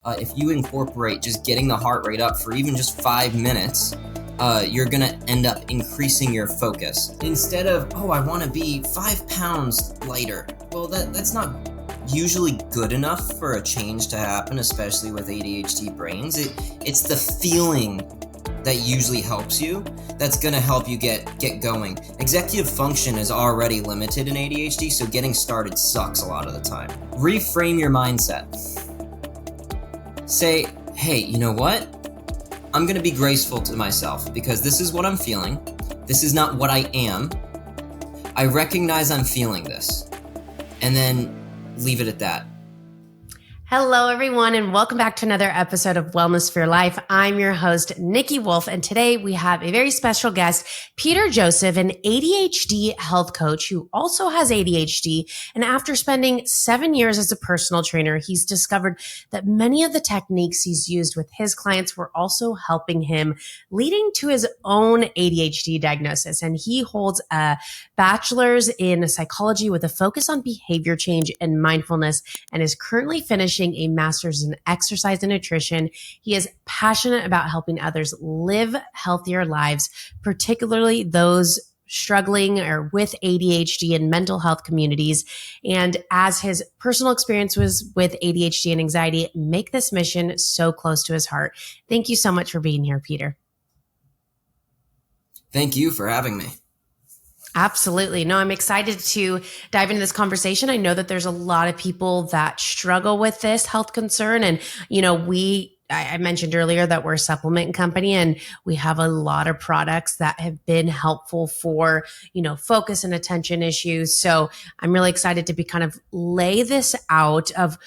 If you incorporate just getting the heart rate up for even just 5 minutes, you're going to end up increasing your focus. Instead of, oh, I want to be 5 pounds lighter. Well, that's not usually good enough for a change to happen, especially with ADHD brains. It's the feeling that usually helps you that's going to help you get going. Executive function is already limited in ADHD, so getting started sucks a lot of the time. Reframe your mindset. Say, hey, you know what? I'm going to be graceful to myself because this is what I'm feeling. This is not what I am. I recognize I'm feeling this. And then leave it at that. Hello, everyone, and welcome back to another episode of Wellness for Your Life. I'm your host, Niki Wolf, and today we have a very special guest, Peter Joseph, an ADHD health coach who also has ADHD. And after spending 7 years as a personal trainer, he's discovered that many of the techniques he's used with his clients were also helping him, leading to his own ADHD diagnosis. And he holds a bachelor's in psychology with a focus on behavior change and mindfulness, and is currently finishing a master's in exercise and nutrition. He is passionate about helping others live healthier lives, particularly those struggling or with ADHD and mental health communities. And as his personal experience was with ADHD and anxiety make this mission so close to his heart. Thank you so much for being here, Peter. Thank you for having me. Absolutely. No, I'm excited to dive into this conversation. I know that there's a lot of people that struggle with this health concern. And, you know, I mentioned earlier that we're a supplement company and we have a lot of products that have been helpful for, you know, focus and attention issues. So I'm really excited to be kind of lay this out of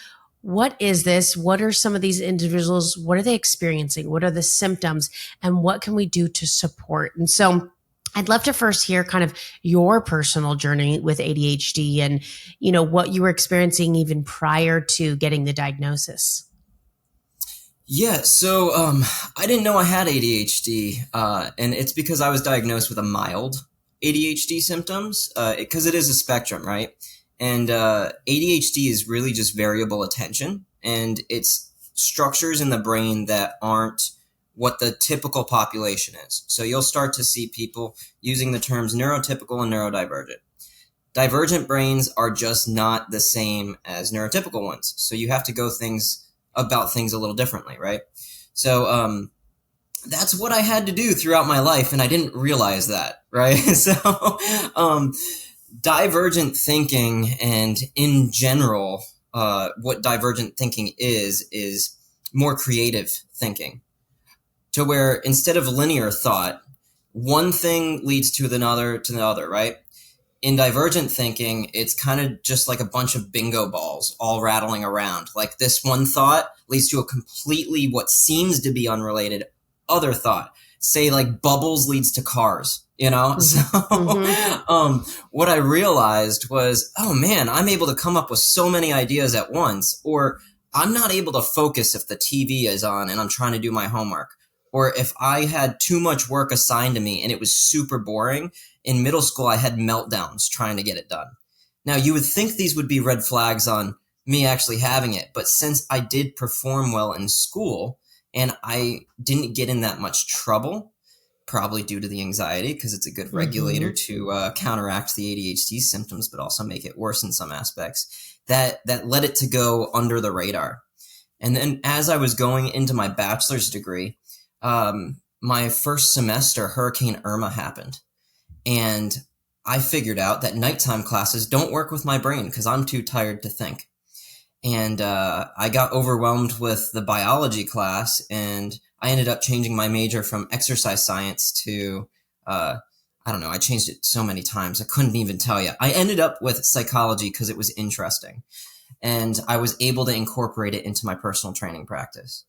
what is this? What are some of these individuals? What are they experiencing? What are the symptoms? And what can we do to support? And so I'd love to first hear kind of your personal journey with ADHD and, you know, what you were experiencing even prior to getting the diagnosis. Yeah, so I didn't know I had ADHD, and it's because I was diagnosed with a mild ADHD symptoms, because it is a spectrum, right? And ADHD is really just variable attention, and it's structures in the brain that aren't what the typical population is. So you'll start to see people using the terms neurotypical and neurodivergent. Divergent brains are just not the same as neurotypical ones. So you have to go about things a little differently, right? So that's what I had to do throughout my life, and I didn't realize that, right? So divergent thinking, and in general, what divergent thinking is more creative thinking. To where instead of linear thought, one thing leads to the other, right? In divergent thinking, it's kind of just like a bunch of bingo balls all rattling around. Like this one thought leads to a completely what seems to be unrelated other thought. Say like bubbles leads to cars, you know? So what I realized was, oh man, I'm able to come up with so many ideas at once, or I'm not able to focus if the TV is on and I'm trying to do my homework. Or if I had too much work assigned to me and it was super boring, in middle school, I had meltdowns trying to get it done. Now, you would think these would be red flags on me actually having it, but since I did perform well in school and I didn't get in that much trouble, probably due to the anxiety, because it's a good regulator to counteract the ADHD symptoms, but also make it worse in some aspects, that led it to go under the radar. And then as I was going into my bachelor's degree, my first semester, Hurricane Irma happened, and I figured out that nighttime classes don't work with my brain because I'm too tired to think. And I got overwhelmed with the biology class, and I ended up changing my major from exercise science to, I don't know, I changed it so many times, I couldn't even tell you. I ended up with psychology because it was interesting, and I was able to incorporate it into my personal training practice.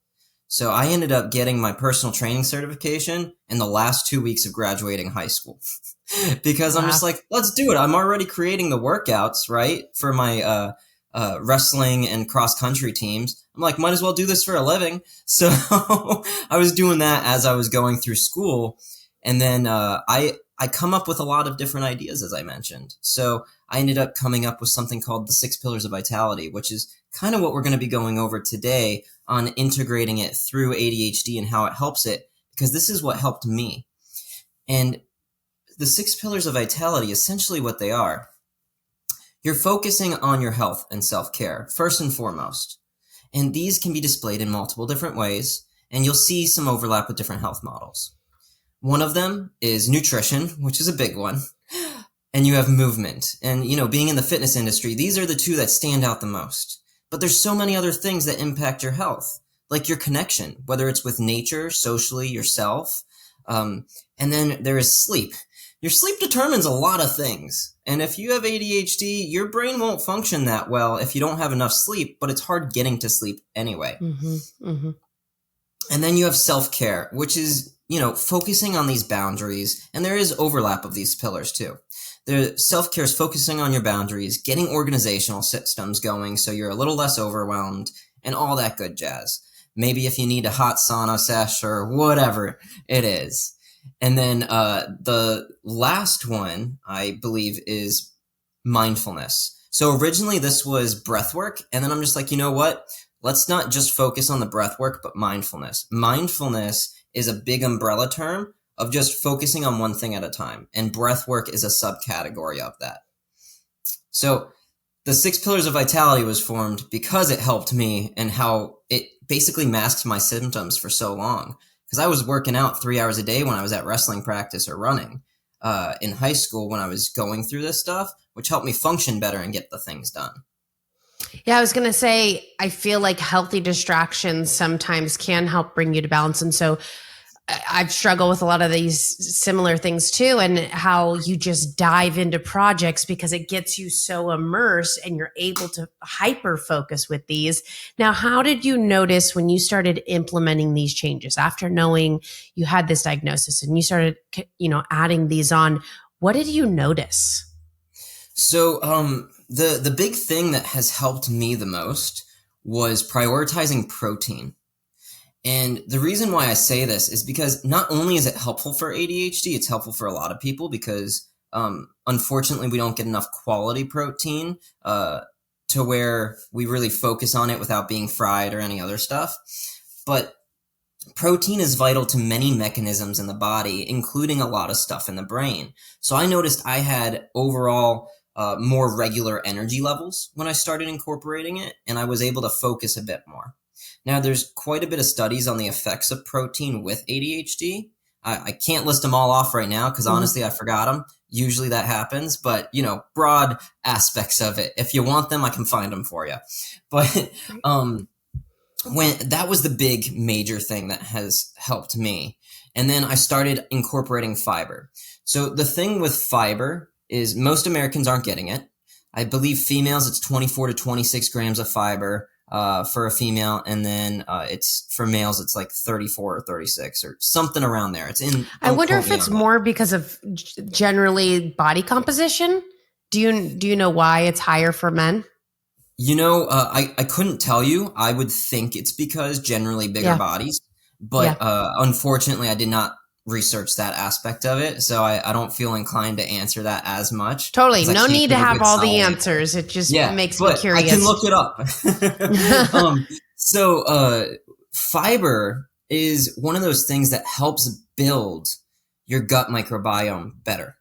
So I ended up getting my personal training certification in the last 2 weeks of graduating high school because I'm just like, let's do it. I'm already creating the workouts, right, for my wrestling and cross country teams. I'm like, might as well do this for a living. So I was doing that as I was going through school. And then I come up with a lot of different ideas, as I mentioned. So I ended up coming up with something called the 6 Pillars of Vitality, which is kind of what we're going to be going over today on integrating it through ADHD and how it helps it, because this is what helped me. And the 6 Pillars of Vitality, essentially what they are, you're focusing on your health and self-care, first and foremost. And these can be displayed in multiple different ways, and you'll see some overlap with different health models. One of them is nutrition, which is a big one, and you have movement. And, being in the fitness industry, these are the two that stand out the most. But there's so many other things that impact your health, like your connection, whether it's with nature, socially, yourself. And then there is sleep. Your sleep determines a lot of things. And if you have ADHD, your brain won't function that well if you don't have enough sleep, but it's hard getting to sleep anyway. Mm-hmm, mm-hmm. And then you have self-care, which is, focusing on these boundaries. And there is overlap of these pillars too. Self-care is focusing on your boundaries, getting organizational systems going so you're a little less overwhelmed, and all that good jazz. Maybe if you need a hot sauna sesh or whatever it is. And then the last one, I believe, is mindfulness. So originally this was breath work, and then I'm just like, you know what? Let's not just focus on the breath work, but mindfulness. Mindfulness is a big umbrella term of just focusing on one thing at a time, and breath work is a subcategory of that. So the 6 Pillars of Vitality was formed because it helped me and how it basically masked my symptoms for so long. Because I was working out 3 hours a day when I was at wrestling practice or running in high school when I was going through this stuff, which helped me function better and get the things done. Yeah, I was going to say, I feel like healthy distractions sometimes can help bring you to balance. And so I've struggled with a lot of these similar things too, and how you just dive into projects because it gets you so immersed and you're able to hyper focus with these. Now, how did you notice when you started implementing these changes after knowing you had this diagnosis and you started, adding these on? What did you notice? So, the big thing that has helped me the most was prioritizing protein. And the reason why I say this is because not only is it helpful for ADHD, it's helpful for a lot of people because, unfortunately, we don't get enough quality protein, to where we really focus on it without being fried or any other stuff. But protein is vital to many mechanisms in the body, including a lot of stuff in the brain. So I noticed I had overall more regular energy levels when I started incorporating it, and I was able to focus a bit more. Now, there's quite a bit of studies on the effects of protein with ADHD. I can't list them all off right now because honestly, I forgot them. Usually that happens, but broad aspects of it. If you want them, I can find them for you. But when that was the big major thing that has helped me. And then I started incorporating fiber. So the thing with fiber is most Americans aren't getting it. I believe females, it's 24 to 26 grams of fiber for a female. And then it's for males, it's like 34 or 36 or something around there. It's in. I wonder if it's more because of generally body composition. Do you know why it's higher for men? I couldn't tell you. I would think it's because generally bigger bodies, but unfortunately I did not research that aspect of it. So I don't feel inclined to answer that as much. Totally. No need to have all the answers. It just makes me curious. I can look it up. So fiber is one of those things that helps build your gut microbiome better.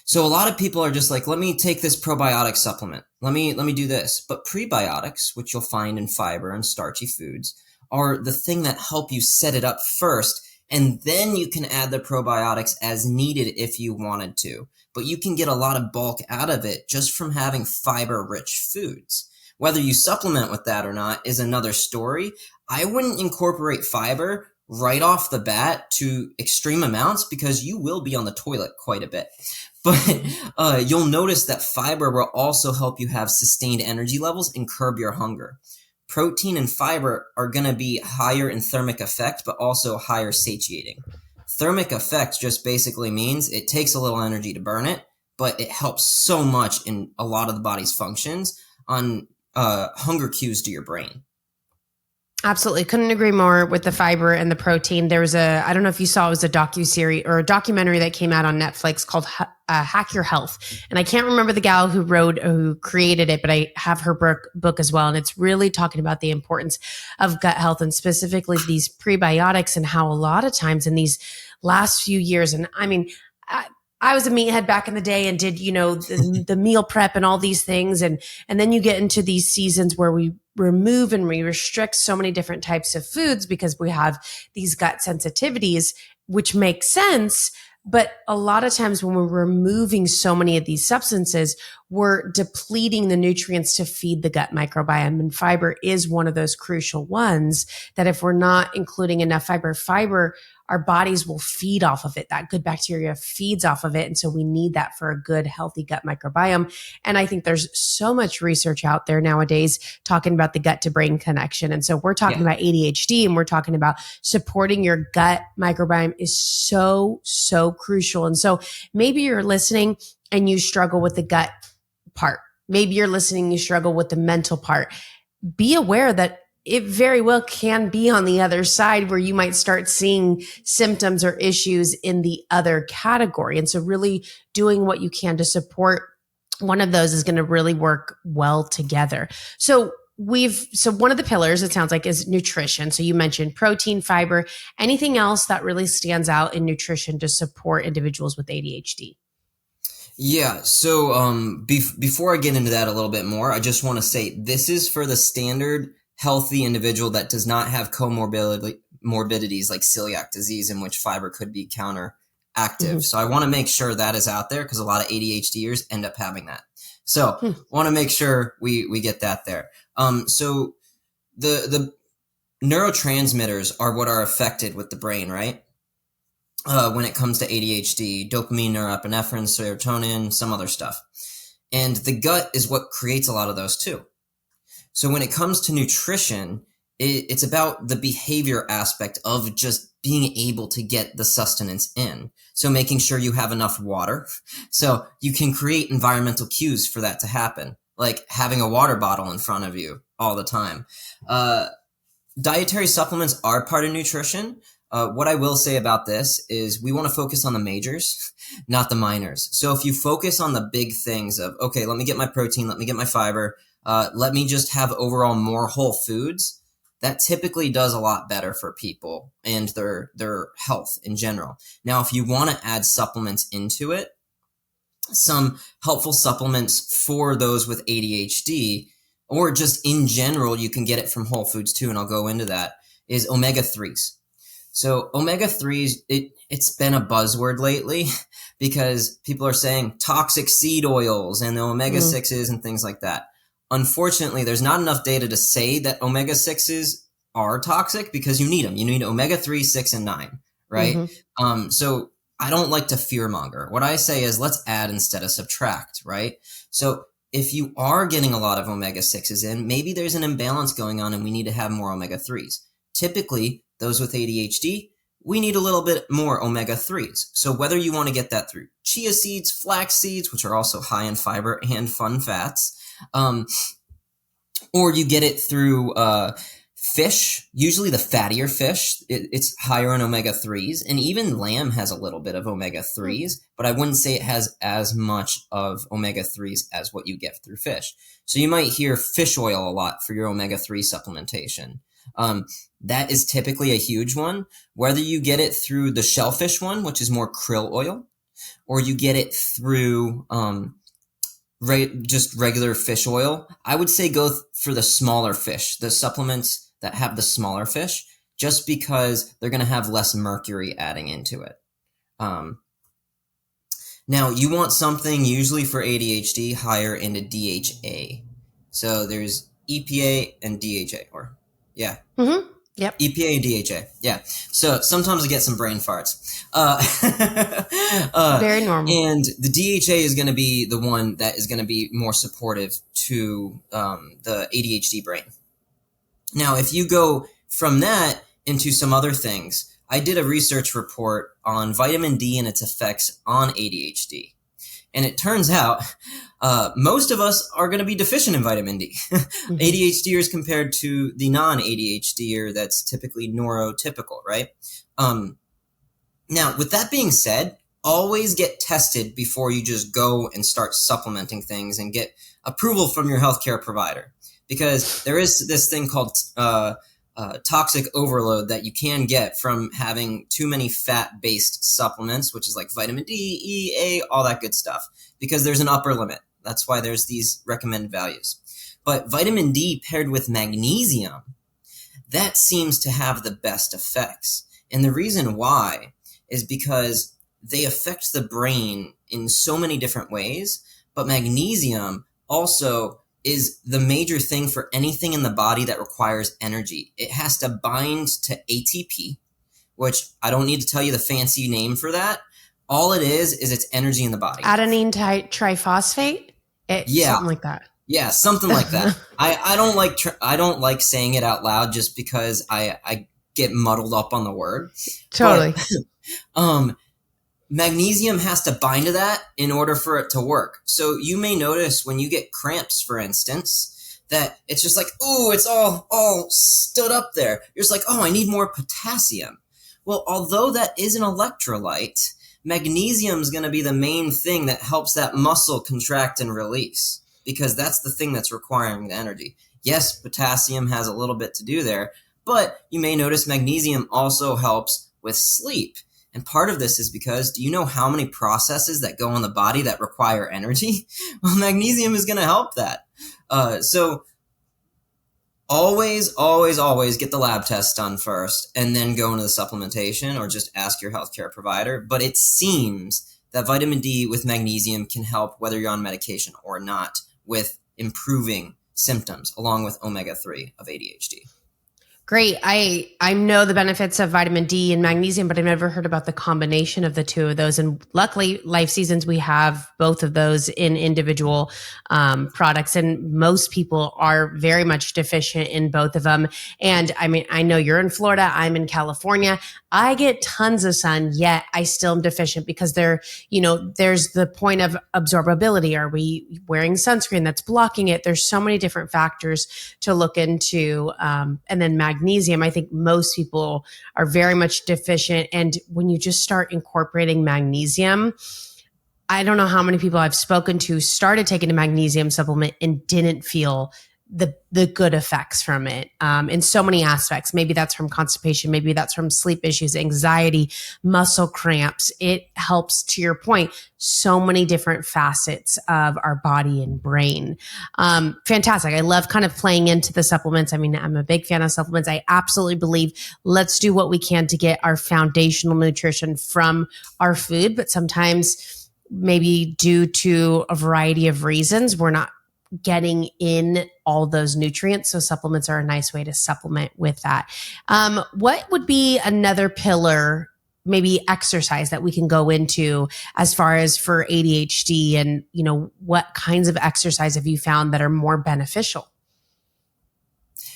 So a lot of people are just like, let me take this probiotic supplement. Let me do this. But prebiotics, which you'll find in fiber and starchy foods, are the thing that help you set it up first. And then you can add the probiotics as needed if you wanted to. But you can get a lot of bulk out of it just from having fiber-rich foods. Whether you supplement with that or not is another story. I wouldn't incorporate fiber right off the bat to extreme amounts because you will be on the toilet quite a bit. But you'll notice that fiber will also help you have sustained energy levels and curb your hunger. Protein and fiber are going to be higher in thermic effect, but also higher satiating. Thermic effect just basically means it takes a little energy to burn it, but it helps so much in a lot of the body's functions on hunger cues to your brain. Absolutely. Couldn't agree more with the fiber and the protein. There was I don't know if you saw, it was a docuseries or a documentary that came out on Netflix called Hack Your Health. And I can't remember the gal who created it, but I have her book as well. And it's really talking about the importance of gut health and specifically these prebiotics and how a lot of times in these last few years, and I mean, I was a meathead back in the day and did, the meal prep and all these things. And then you get into these seasons where we remove and we restrict so many different types of foods because we have these gut sensitivities, which makes sense. But a lot of times when we're removing so many of these substances, we're depleting the nutrients to feed the gut microbiome. And fiber is one of those crucial ones that if we're not including enough fiber, our bodies will feed off of it. That good bacteria feeds off of it. And so we need that for a good, healthy gut microbiome. And I think there's so much research out there nowadays talking about the gut to brain connection. And so we're talking about ADHD and we're talking about supporting your gut microbiome is so, so crucial. And so maybe you're listening and you struggle with the gut part. Maybe you're listening, you struggle with the mental part. Be aware that it very well can be on the other side where you might start seeing symptoms or issues in the other category. And so really doing what you can to support one of those is going to really work well together. So one of the pillars, it sounds like, is nutrition. So you mentioned protein, fiber, anything else that really stands out in nutrition to support individuals with ADHD? Yeah. So before I get into that a little bit more, I just want to say this is for the standard healthy individual that does not have morbidities like celiac disease, in which fiber could be counteractive. Mm-hmm. So I want to make sure that is out there because a lot of ADHDers end up having that. So I want to make sure we get that there. So the neurotransmitters are what are affected with the brain, right? When it comes to ADHD, dopamine, norepinephrine, serotonin, some other stuff. And the gut is what creates a lot of those too. So when it comes to nutrition, it's about the behavior aspect of just being able to get the sustenance in. So making sure you have enough water so you can create environmental cues for that to happen, like having a water bottle in front of you all the time. Dietary supplements are part of nutrition. What I will say about this is we want to focus on the majors, not the minors. So if you focus on the big things of, okay, let me get my protein, let me get my fiber, let me just have overall more whole foods, that typically does a lot better for people and their health in general. Now, if you want to add supplements into it, some helpful supplements for those with ADHD, or just in general, you can get it from Whole Foods too, and I'll go into that, is omega-3s. So omega-3s, it's been a buzzword lately because people are saying toxic seed oils and the omega-6s and things like that. Unfortunately, there's not enough data to say that omega-6s are toxic because you need them. You need omega-3, 6, and 9, right? Mm-hmm. So I don't like to fearmonger. What I say is let's add instead of subtract, right? So if you are getting a lot of omega-6s in, maybe there's an imbalance going on and we need to have more omega-3s. Typically, those with ADHD, we need a little bit more omega-3s. So whether you want to get that through chia seeds, flax seeds, which are also high in fiber and fun fats, or you get it through fish, usually the fattier fish, it's higher in omega-3s, and even lamb has a little bit of omega-3s, but I wouldn't say it has as much of omega-3s as what you get through fish. So you might hear fish oil a lot for your omega-3 supplementation. That is typically a huge one, whether you get it through the shellfish one, which is more krill oil, or you get it through just regular fish oil. I would say go for the smaller fish, the supplements that have the smaller fish, just because they're going to have less mercury adding into it. Now, you want something usually for ADHD higher into DHA. So there's EPA and DHA, Mm-hmm. Yep. EPA and DHA. Yeah. So sometimes I get some brain farts. Very normal. And the DHA is going to be the one that is going to be more supportive to the ADHD brain. Now, if you go from that into some other things, I did a research report on vitamin D and its effects on ADHD. And it turns out most of us are going to be deficient in vitamin D. Mm-hmm. ADHDers compared to the non-ADHDer that's typically neurotypical, right? Now, with that being said, always get tested before you just go and start supplementing things and get approval from your healthcare provider. Because there is this thing called toxic overload that you can get from having too many fat-based supplements, which is like vitamin D, E, A, all that good stuff, because there's an upper limit. That's why there's these recommended values. But vitamin D paired with magnesium, that seems to have the best effects. And the reason why is because they affect the brain in so many different ways, but magnesium also is the major thing for anything in the body that requires energy. It has to bind to ATP, which I don't need to tell you the fancy name for that. All it is it's energy in the body. Adenine triphosphate? Something like that. Yeah, something like that. I don't like saying it out loud just because I get muddled up on the word. Totally. But, magnesium has to bind to that in order for it to work. So you may notice when you get cramps, for instance, that it's just like, ooh, it's all stood up there. You're just like, oh, I need more potassium. Well, although that is an electrolyte, magnesium is going to be the main thing that helps that muscle contract and release, because that's the thing that's requiring the energy. Yes, potassium has a little bit to do there, but you may notice magnesium also helps with sleep. And part of this is because, do you know how many processes that go in the body that require energy? Well, magnesium is going to help that. So always get the lab test done first and then go into the supplementation, or just ask your healthcare provider. But it seems that vitamin D with magnesium can help whether you're on medication or not with improving symptoms along with omega-3 of ADHD. Great. I know the benefits of vitamin D and magnesium, but I've never heard about the combination of the two of those. And luckily, LifeSeasons, we have both of those in individual products. And most people are very much deficient in both of them. And I mean, I know you're in Florida, I'm in California. I get tons of sun, yet I still am deficient because there's the point of absorbability. Are we wearing sunscreen that's blocking it? There's so many different factors to look into. And then magnesium, I think most people are very much deficient. And when you just start incorporating magnesium, I don't know how many people I've spoken to started taking a magnesium supplement and didn't feel the good effects from it in so many aspects. Maybe that's from constipation. Maybe that's from sleep issues, anxiety, muscle cramps. It helps, to your point, so many different facets of our body and brain. Fantastic. I love kind of playing into the supplements. I mean, I'm a big fan of supplements. I absolutely believe let's do what we can to get our foundational nutrition from our food, but sometimes maybe due to a variety of reasons, we're not getting in all those nutrients. So supplements are a nice way to supplement with that. What would be another pillar, maybe exercise, that we can go into as far as for ADHD, and, what kinds of exercise have you found that are more beneficial?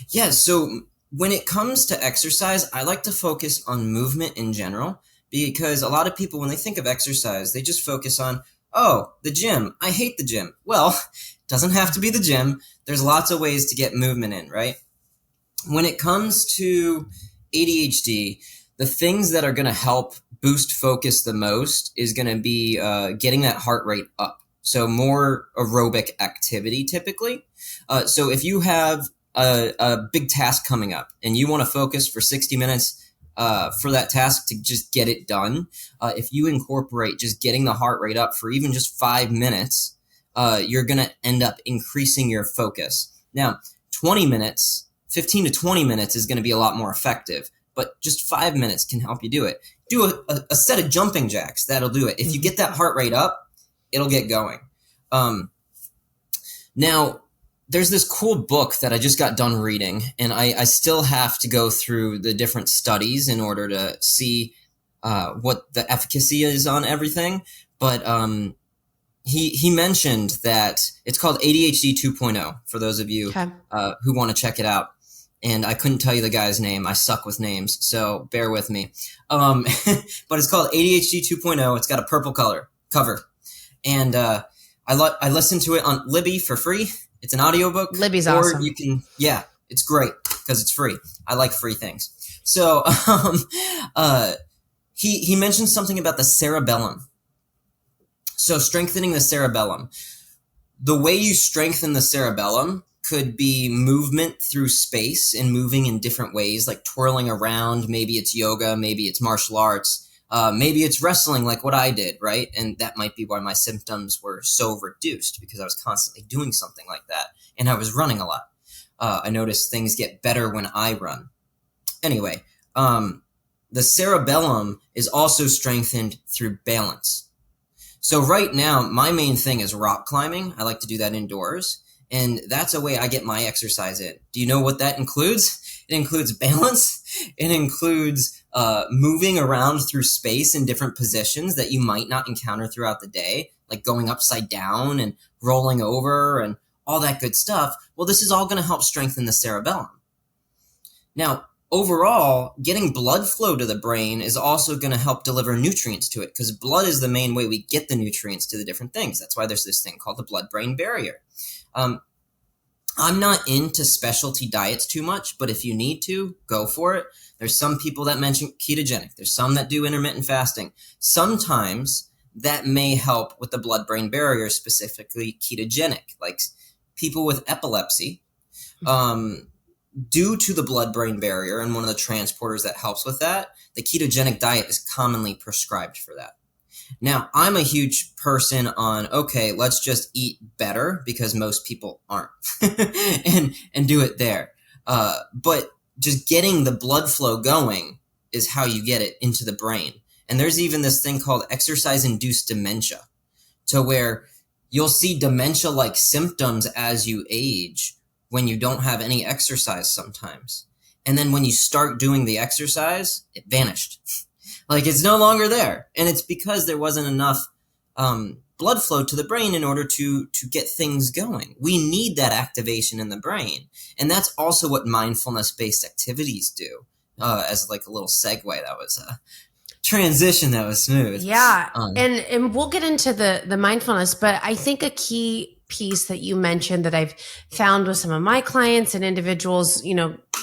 Yeah. So when it comes to exercise, I like to focus on movement in general, because a lot of people, when they think of exercise, they just focus on, oh, the gym. I hate the gym. Well, doesn't have to be the gym. There's lots of ways to get movement in, right? When it comes to ADHD, the things that are going to help boost focus the most is going to be getting that heart rate up. So more aerobic activity typically. So if you have a big task coming up and you want to focus for 60 minutes for that task to just get it done, if you incorporate just getting the heart rate up for even just 5 minutes, you're going to end up increasing your focus. Now, 15 to 20 minutes is going to be a lot more effective, but just 5 minutes can help you do it. Do a set of jumping jacks. That'll do it. If you get that heart rate up, it'll get going. Now, there's this cool book that I just got done reading, and I still have to go through the different studies in order to see what the efficacy is on everything. But he mentioned that it's called ADHD 2.0 for those of you who want to check it out. And I couldn't tell you the guy's name. I suck with names, so bear with me. But it's called ADHD 2.0. It's got a purple cover. And I listen to it on Libby for free. It's an audiobook. Libby's or awesome. you can, yeah, it's great because it's free. I like free things. So he mentioned something about the cerebellum. So strengthening the cerebellum. The way you strengthen the cerebellum could be movement through space and moving in different ways, like twirling around. Maybe it's yoga, maybe it's martial arts, maybe it's wrestling like what I did, right? And that might be why my symptoms were so reduced, because I was constantly doing something like that. And I was running a lot. I noticed things get better when I run. Anyway, the cerebellum is also strengthened through balance. So right now, my main thing is rock climbing. I like to do that indoors. And that's a way I get my exercise in. Do you know what that includes? It includes balance. It includes moving around through space in different positions that you might not encounter throughout the day, like going upside down and rolling over and all that good stuff. Well, this is all going to help strengthen the cerebellum. Now, overall, getting blood flow to the brain is also going to help deliver nutrients to it, because blood is the main way we get the nutrients to the different things. That's why there's this thing called the blood-brain barrier. I'm not into specialty diets too much, but if you need to, go for it. There's some people that mention ketogenic. There's some that do intermittent fasting. Sometimes that may help with the blood-brain barrier, specifically ketogenic, like people with epilepsy. Due to the blood-brain barrier and one of the transporters that helps with that, the ketogenic diet is commonly prescribed for that. Now, I'm a huge person on, okay, let's just eat better, because most people aren't, and do it there. But just getting the blood flow going is how you get it into the brain. And there's even this thing called exercise-induced dementia, to where you'll see dementia-like symptoms as you age when you don't have any exercise sometimes. And then when you start doing the exercise, it vanished. Like, it's no longer there. And it's because there wasn't enough blood flow to the brain in order to get things going. We need that activation in the brain. And that's also what mindfulness-based activities do. As like a little segue, that was a transition that was smooth. Yeah. And we'll get into the mindfulness, but I think a key piece that you mentioned that I've found with some of my clients and individuals,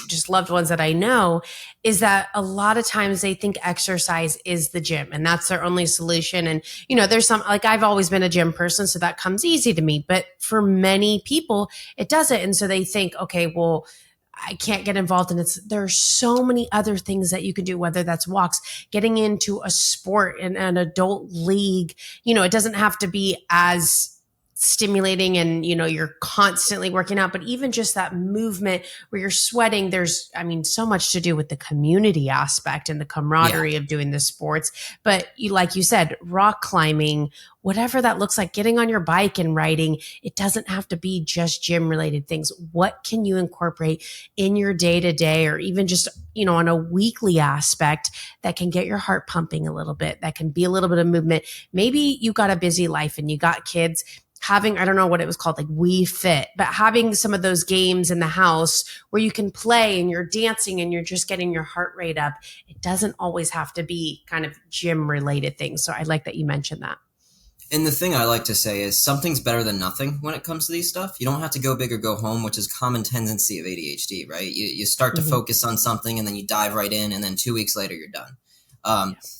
just loved ones that I know, is that a lot of times they think exercise is the gym and that's their only solution. And, there's some, like, I've always been a gym person, so that comes easy to me, but for many people it doesn't. And so they think, okay, well, I can't get involved in it. There are so many other things that you can do, whether that's walks, getting into a sport in an adult league. It doesn't have to be as stimulating and, you're constantly working out, but even just that movement where you're sweating, there's, so much to do with the community aspect and the camaraderie of doing the sports. But like you said, rock climbing, whatever that looks like, getting on your bike and riding, it doesn't have to be just gym related things. What can you incorporate in your day to day, or even just, on a weekly aspect that can get your heart pumping a little bit, that can be a little bit of movement? Maybe you got a busy life and you got kids. Having, I don't know what it was called, like Wii Fit, but having some of those games in the house where you can play and you're dancing and you're just getting your heart rate up. It doesn't always have to be kind of gym related things. So I like that you mentioned that. And the thing I like to say is something's better than nothing when it comes to these stuff. You don't have to go big or go home, which is common tendency of ADHD, right? You start to focus on something and then you dive right in, and then 2 weeks later you're done.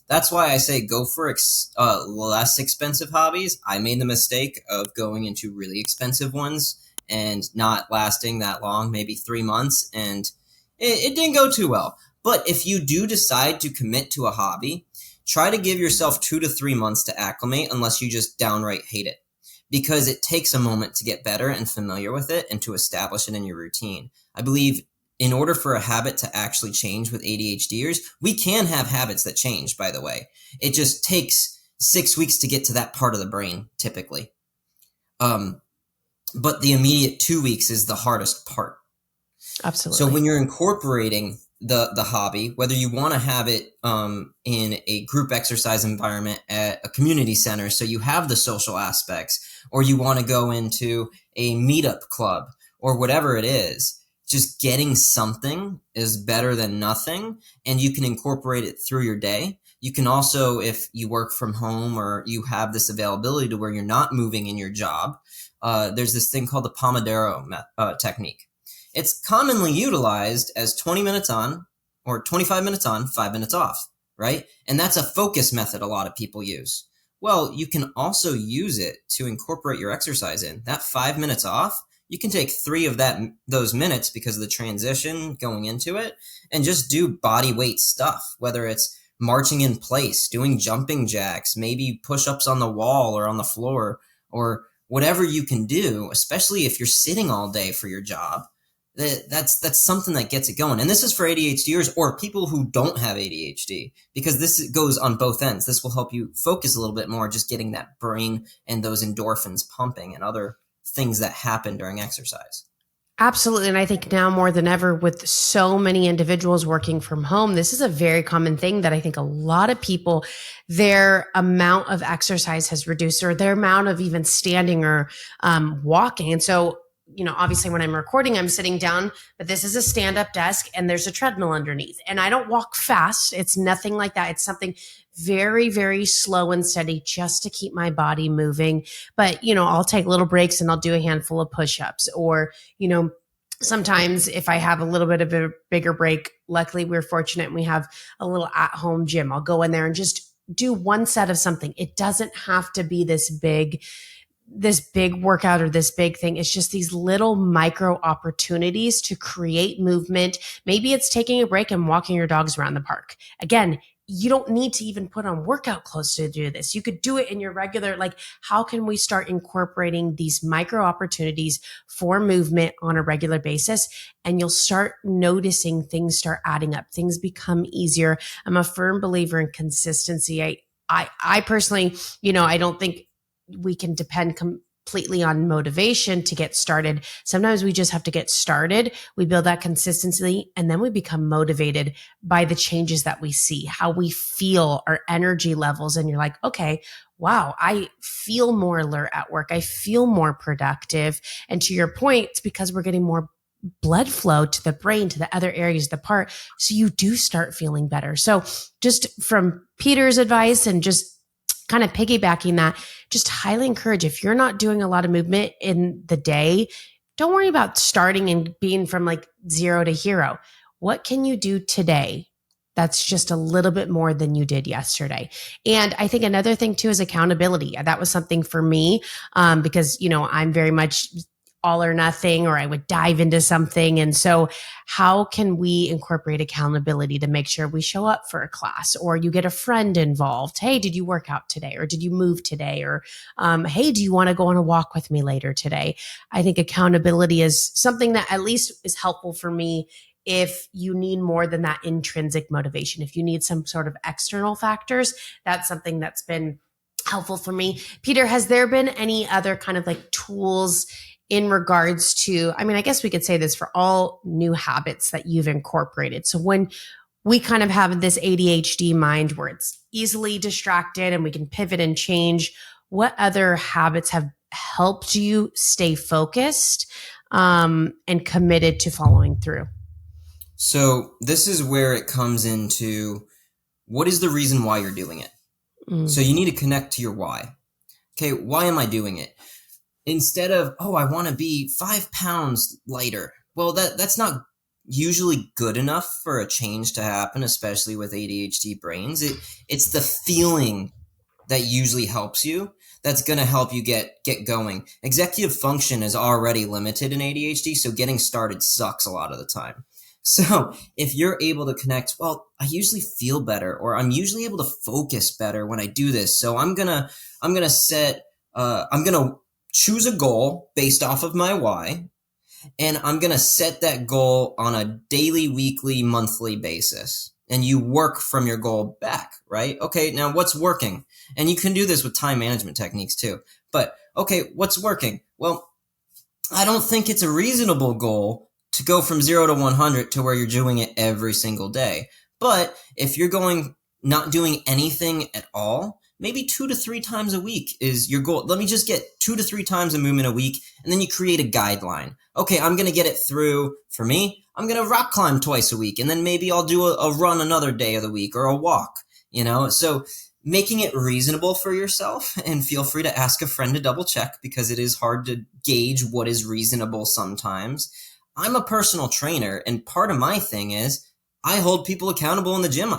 That's why I say go for less expensive hobbies. I made the mistake of going into really expensive ones and not lasting that long, maybe 3 months, and it didn't go too well. But if you do decide to commit to a hobby, try to give yourself 2 to 3 months to acclimate, unless you just downright hate it, because it takes a moment to get better and familiar with it and to establish it in your routine. I believe in order for a habit to actually change with ADHDers, we can have habits that change, by the way. It just takes 6 weeks to get to that part of the brain, typically. But the immediate 2 weeks is the hardest part. Absolutely. So when you're incorporating the hobby, whether you want to have it in a group exercise environment at a community center, so you have the social aspects, or you want to go into a meetup club or whatever it is, just getting something is better than nothing, and you can incorporate it through your day. You can also, if you work from home or you have this availability to where you're not moving in your job, there's this thing called the Pomodoro technique. It's commonly utilized as 20 minutes on or 25 minutes on, 5 minutes off, right? And that's a focus method a lot of people use. Well, you can also use it to incorporate your exercise in. That 5 minutes off, you can take 3 of those minutes because of the transition going into it and just do body weight stuff, whether it's marching in place, doing jumping jacks, maybe push-ups on the wall or on the floor, or whatever you can do, especially if you're sitting all day for your job. That's something that gets it going. And this is for ADHDers or people who don't have ADHD, because this goes on both ends. This will help you focus a little bit more, just getting that brain and those endorphins pumping and other things that happen during exercise. Absolutely. And I think now more than ever, with so many individuals working from home, this is a very common thing that I think a lot of people, their amount of exercise has reduced, or their amount of even standing or walking. And so, obviously when I'm recording, I'm sitting down, but this is a stand-up desk and there's a treadmill underneath. And I don't walk fast. It's nothing like that. It's something very, very slow and steady just to keep my body moving. But, I'll take little breaks and I'll do a handful of push-ups, or, sometimes if I have a little bit of a bigger break, luckily we're fortunate and we have a little at-home gym. I'll go in there and just do one set of something. It doesn't have to be this big workout or this big thing. It's just these little micro opportunities to create movement. Maybe it's taking a break and walking your dogs around the park. Again, you don't need to even put on workout clothes to do this. You could do it in your regular, how can we start incorporating these micro opportunities for movement on a regular basis? And you'll start noticing things start adding up. Things become easier. I'm a firm believer in consistency. I personally, I don't think we can depend completely on motivation to get started. Sometimes we just have to get started. We build that consistency, and then we become motivated by the changes that we see, how we feel, our energy levels. And you're like, okay, wow, I feel more alert at work. I feel more productive. And to your point, it's because we're getting more blood flow to the brain, to the other areas of the part. So you do start feeling better. So just from Peter's advice and just kind of piggybacking that, just highly encourage, if you're not doing a lot of movement in the day, don't worry about starting and being from 0 to hero. What can you do today that's just a little bit more than you did yesterday? And I think another thing too is accountability. That was something for me because, I'm very much all or nothing, or I would dive into something. And so how can we incorporate accountability to make sure we show up for a class, or you get a friend involved? Hey, did you work out today? Or did you move today? Or, hey, do you want to go on a walk with me later today? I think accountability is something that at least is helpful for me if you need more than that intrinsic motivation. If you need some sort of external factors, that's something that's been helpful for me. Peter, has there been any other kind of tools in regards to, I guess we could say this for all new habits that you've incorporated? So when we kind of have this ADHD mind where it's easily distracted and we can pivot and change, what other habits have helped you stay focused and committed to following through? So this is where it comes into, what is the reason why you're doing it? So you need to connect to your why. Okay, why am I doing it? Instead of, I want to be 5 pounds lighter. Well, that's not usually good enough for a change to happen, especially with ADHD brains. It's the feeling that usually helps you. That's going to help you get going. Executive function is already limited in ADHD, so getting started sucks a lot of the time. So if you're able to connect, well, I usually feel better, or I'm usually able to focus better when I do this. So I'm going to choose a goal based off of my why, and I'm going to set that goal on a daily, weekly, monthly basis. And you work from your goal back, right? Okay, now what's working? And you can do this with time management techniques too. But okay, what's working? Well, I don't think it's a reasonable goal to go from 0 to 100 to where you're doing it every single day. But if you're not doing anything at all, maybe 2 to 3 times a week is your goal. Let me just get 2 to 3 times a movement a week. And then you create a guideline. Okay, I'm going to get it through. For me, I'm going to rock climb twice a week. And then maybe I'll do a run another day of the week or a walk, So making it reasonable for yourself, and feel free to ask a friend to double check, because it is hard to gauge what is reasonable sometimes. I'm a personal trainer, and part of my thing is I hold people accountable in the gym,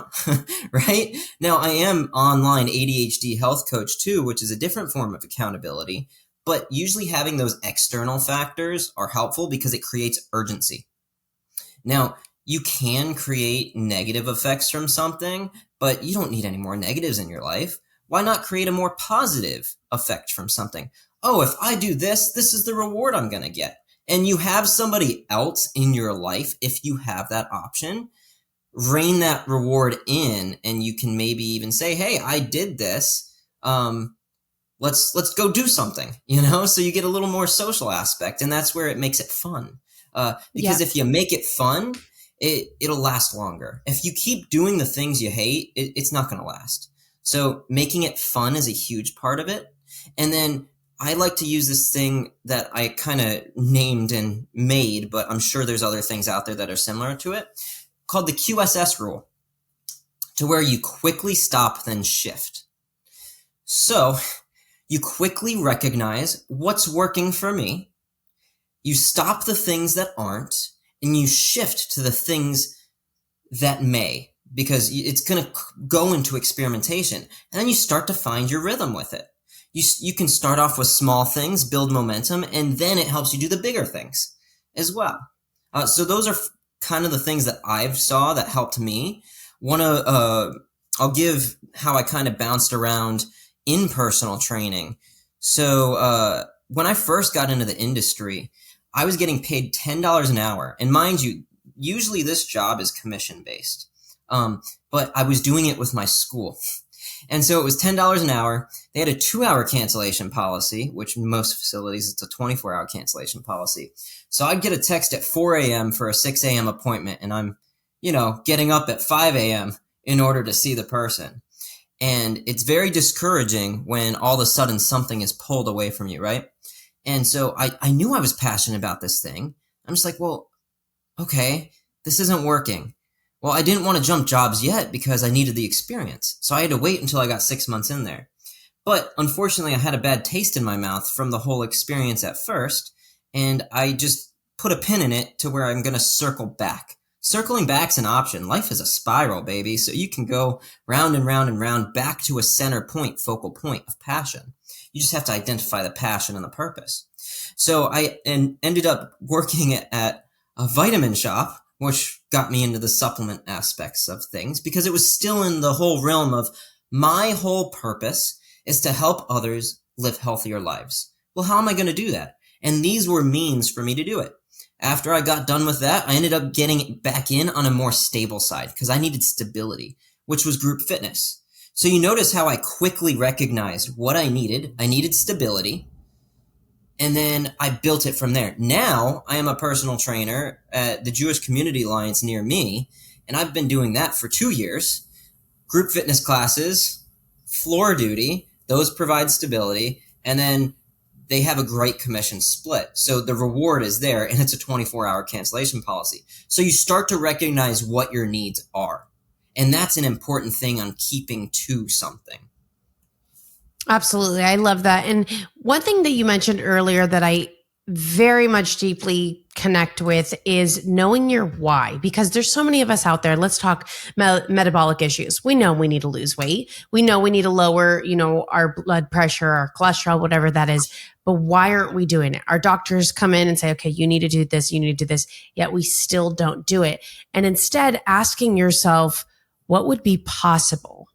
right? Now, I am online ADHD health coach too, which is a different form of accountability, but usually having those external factors are helpful because it creates urgency. Now, you can create negative effects from something, but you don't need any more negatives in your life. Why not create a more positive effect from something? Oh, if I do this, this is the reward I'm going to get. And you have somebody else in your life, if you have that option, rein that reward in, and you can maybe even say, hey, I did this. Let's go do something, so you get a little more social aspect, and that's where it makes it fun. Because if you make it fun, it'll last longer. If you keep doing the things you hate, it's not going to last. So making it fun is a huge part of it. And then I like to use this thing that I kind of named and made, but I'm sure there's other things out there that are similar to it, called the QSS rule, to where you quickly stop, then shift. So you quickly recognize what's working for me. You stop the things that aren't, and you shift to the things that may, because it's going to go into experimentation. And then you start to find your rhythm with it. You can start off with small things, build momentum, and then it helps you do the bigger things as well. So those are kind of the things that I've saw that helped me. I'll give how I kind of bounced around in personal training. So when I first got into the industry, I was getting paid $10 an hour. And mind you, usually this job is commission based. But I was doing it with my school. And so it was $10 an hour. They had a 2-hour cancellation policy, which in most facilities, it's a 24-hour cancellation policy. So I'd get a text at 4 a.m. for a 6 a.m. appointment, and I'm, getting up at 5 a.m. in order to see the person. And it's very discouraging when all of a sudden something is pulled away from you, right? And so I knew I was passionate about this thing. I'm just like, well, okay, this isn't working. Well, I didn't want to jump jobs yet because I needed the experience. So I had to wait until I got 6 months in there. But unfortunately, I had a bad taste in my mouth from the whole experience at first. And I just put a pin in it to where I'm going to circle back. Circling back's an option. Life is a spiral, baby. So you can go round and round and round back to a center point, focal point of passion. You just have to identify the passion and the purpose. So I ended up working at a vitamin shop, which got me into the supplement aspects of things, because it was still in the whole realm of my whole purpose is to help others live healthier lives. Well, how am I going to do that? And these were means for me to do it. After I got done with that, I ended up getting back in on a more stable side because I needed stability, which was group fitness. So you notice how I quickly recognized what I needed. I needed stability. And then I built it from there. Now I am a personal trainer at the Jewish Community Alliance near me, and I've been doing that for 2 years. Group fitness classes, floor duty, those provide stability, and then they have a great commission split. So the reward is there, and it's a 24-hour cancellation policy. So you start to recognize what your needs are. And that's an important thing on keeping to something. Absolutely. I love that. And one thing that you mentioned earlier that I very much deeply connect with is knowing your why, because there's so many of us out there. Let's talk metabolic issues. We know we need to lose weight. We know we need to lower, our blood pressure, our cholesterol, whatever that is. But why aren't we doing it? Our doctors come in and say, okay, you need to do this, you need to do this, yet we still don't do it. And instead asking yourself, what would be possible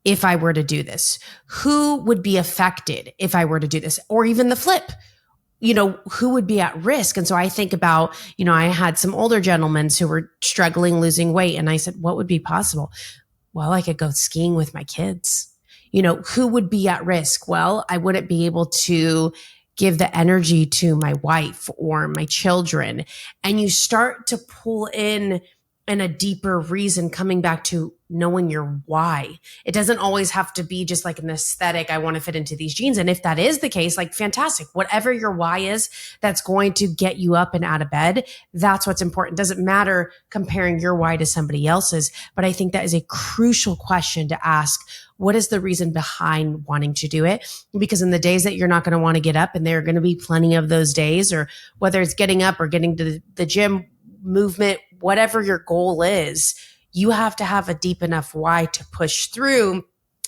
if I were to do this? Who would be affected if I were to do this? Or even the flip, who would be at risk? And so I think about, I had some older gentlemen who were struggling losing weight. And I said, what would be possible? Well, I could go skiing with my kids. Who would be at risk? Well, I wouldn't be able to give the energy to my wife or my children. And you start to pull in and a deeper reason, coming back to knowing your why. It doesn't always have to be just like an aesthetic, I want to fit into these jeans. And if that is the case, like fantastic, whatever your why is that's going to get you up and out of bed, that's what's important. Doesn't matter comparing your why to somebody else's. But I think that is a crucial question to ask. What is the reason behind wanting to do it? Because in the days that you're not going to want to get up, and there are going to be plenty of those days, or whether it's getting up or getting to the gym, movement, whatever your goal is, you have to have a deep enough why to push through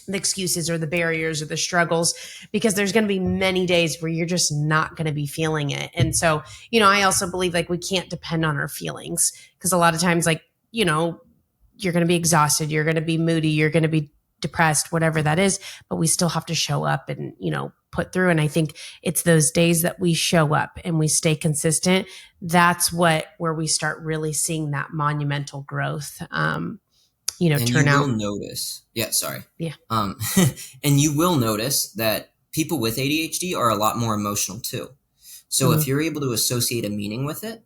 the excuses or the barriers or the struggles, because there's going to be many days where you're just not going to be feeling it. And so, I also believe like we can't depend on our feelings, because a lot of times, like, you're going to be exhausted, you're going to be moody, you're going to be depressed, whatever that is, but we still have to show up and, put through. And I think it's those days that we show up and we stay consistent. That's where we start really seeing that monumental growth, and turn out. You will notice. Yeah. Sorry. Yeah. And you will notice that people with ADHD are a lot more emotional too. So if you're able to associate a meaning with it,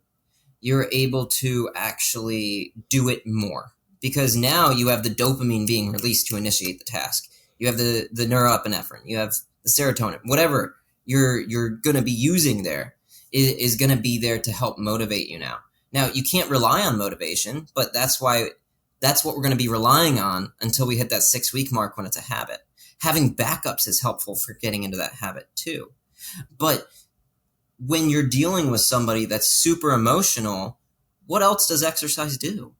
you're able to actually do it more, because now you have the dopamine being released to initiate the task. You have the neuroepinephrine, you have the serotonin, whatever you're going to be using there is going to be there to help motivate you now. Now, you can't rely on motivation, but that's what we're going to be relying on until we hit that 6-week mark when it's a habit. Having backups is helpful for getting into that habit too. But when you're dealing with somebody that's super emotional, what else does exercise do?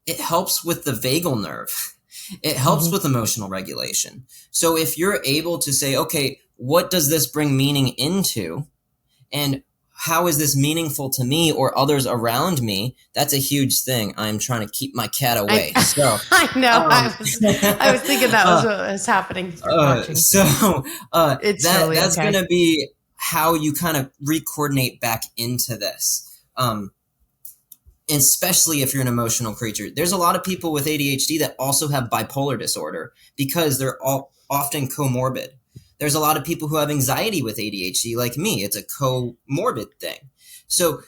It helps with the vagal nerve. It helps with emotional regulation. So if you're able to say, okay, what does this bring meaning into? And how is this meaningful to me or others around me? That's a huge thing. I'm trying to keep my cat away. I know. I was thinking that was what was happening. That's going to be how you kind of re-coordinate back into this. Especially if you're an emotional creature. There's a lot of people with ADHD that also have bipolar disorder because they're all often comorbid. There's a lot of people who have anxiety with ADHD like me. It's a comorbid thing. So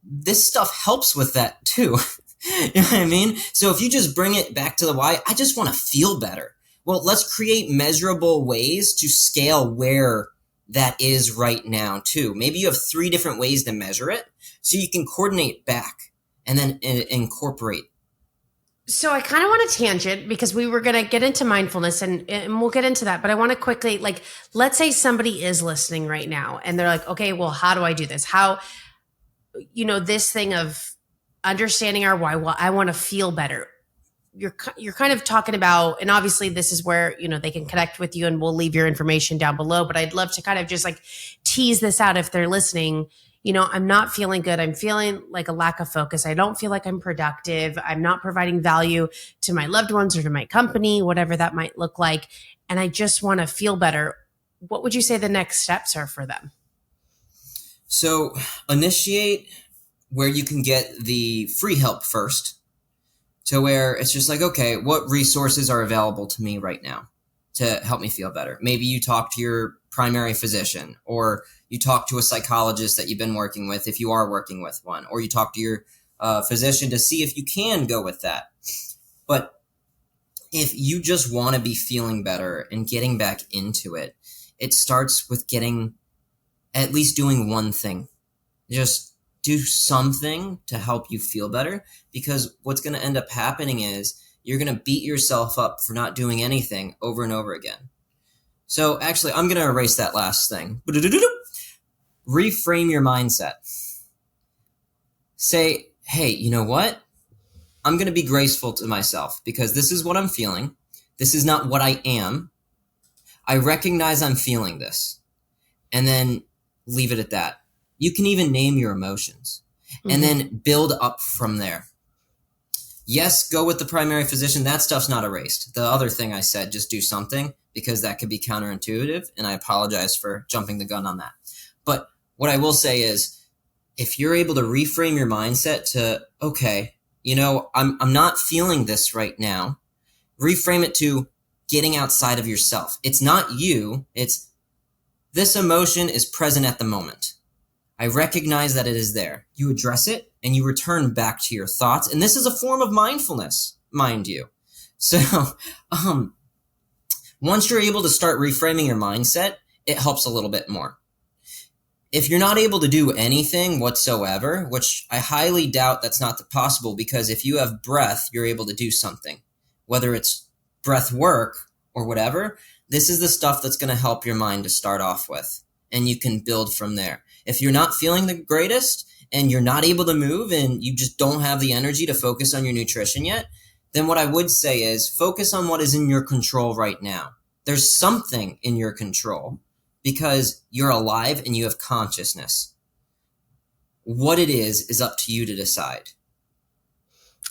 this stuff helps with that too. You know what I mean? So if you just bring it back to the why, I just want to feel better. Well, let's create measurable ways to scale where that is right now too. Maybe you have 3 different ways to measure it, so you can coordinate back and then incorporate. So I kind of want a tangent, because we were going to get into mindfulness and we'll get into that. But I want to quickly, like, let's say somebody is listening right now and they're like, okay, well, how do I do this? How, this thing of understanding our why, well, I want to feel better. You're kind of talking about, and obviously this is where, they can connect with you, and we'll leave your information down below, but I'd love to kind of just like tease this out if they're listening. I'm not feeling good. I'm feeling like a lack of focus. I don't feel like I'm productive. I'm not providing value to my loved ones or to my company, whatever that might look like. And I just want to feel better. What would you say the next steps are for them? So initiate where you can get the free help first, to where it's just like, okay, what resources are available to me right now to help me feel better? Maybe you talk to your primary physician, or you talk to a psychologist that you've been working with if you are working with one, or you talk to your physician to see if you can go with that. But if you just want to be feeling better and getting back into it, it starts with at least doing one thing. Just do something to help you feel better, because what's going to end up happening is you're going to beat yourself up for not doing anything over and over again. So actually, I'm going to erase that last thing. Reframe your mindset. Say, hey, you know what? I'm going to be graceful to myself, because this is what I'm feeling. This is not what I am. I recognize I'm feeling this. And then leave it at that. You can even name your emotions and then build up from there. Yes, go with the primary physician. That stuff's not erased. The other thing I said, just do something, because that could be counterintuitive. And I apologize for jumping the gun on that. But what I will say is, if you're able to reframe your mindset to, okay, I'm not feeling this right now. Reframe it to getting outside of yourself. It's not you. It's this emotion is present at the moment. I recognize that it is there. You address it and you return back to your thoughts. And this is a form of mindfulness, mind you. So, once you're able to start reframing your mindset, it helps a little bit more. If you're not able to do anything whatsoever, which I highly doubt that's not possible, because if you have breath, you're able to do something. Whether it's breath work or whatever, this is the stuff that's going to help your mind to start off with. And you can build from there. If you're not feeling the greatest and you're not able to move and you just don't have the energy to focus on your nutrition yet, then what I would say is focus on what is in your control right now. There's something in your control because you're alive and you have consciousness. What it is up to you to decide.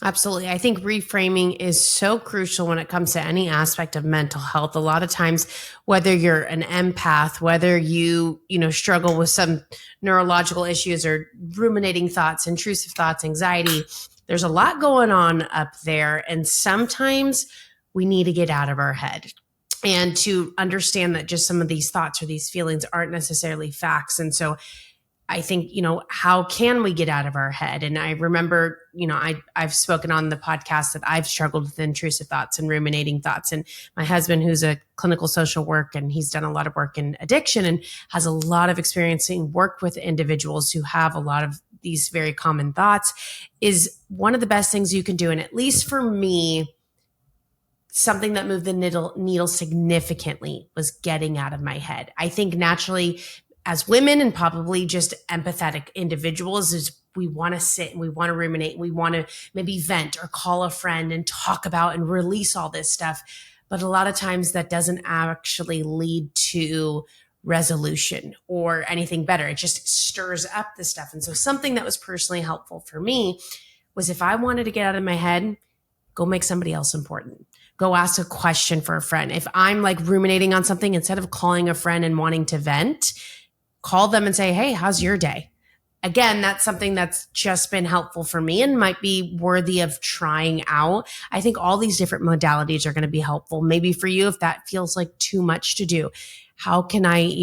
Absolutely. I think reframing is so crucial when it comes to any aspect of mental health. A lot of times, whether you're an empath, whether you struggle with some neurological issues or ruminating thoughts, intrusive thoughts, anxiety, there's a lot going on up there. And sometimes we need to get out of our head and to understand that just some of these thoughts or these feelings aren't necessarily facts. And so I think, how can we get out of our head? And I remember, I've spoken on the podcast that I've struggled with intrusive thoughts and ruminating thoughts. And my husband, who's a clinical social work, and he's done a lot of work in addiction and has a lot of experience in work with individuals who have a lot of these very common thoughts, is one of the best things you can do. And at least for me, something that moved the needle significantly was getting out of my head. I think naturally, as women and probably just empathetic individuals, is we want to sit and we want to ruminate. We want to maybe vent or call a friend and talk about and release all this stuff. But a lot of times that doesn't actually lead to resolution or anything better. It just stirs up the stuff. And so something that was personally helpful for me was, if I wanted to get out of my head, go make somebody else important. Go ask a question for a friend. If I'm like ruminating on something, instead of calling a friend and wanting to vent, call them and say, hey, how's your day? Again, that's something that's just been helpful for me and might be worthy of trying out. I think all these different modalities are going to be helpful. Maybe for you, if that feels like too much to do, how can I,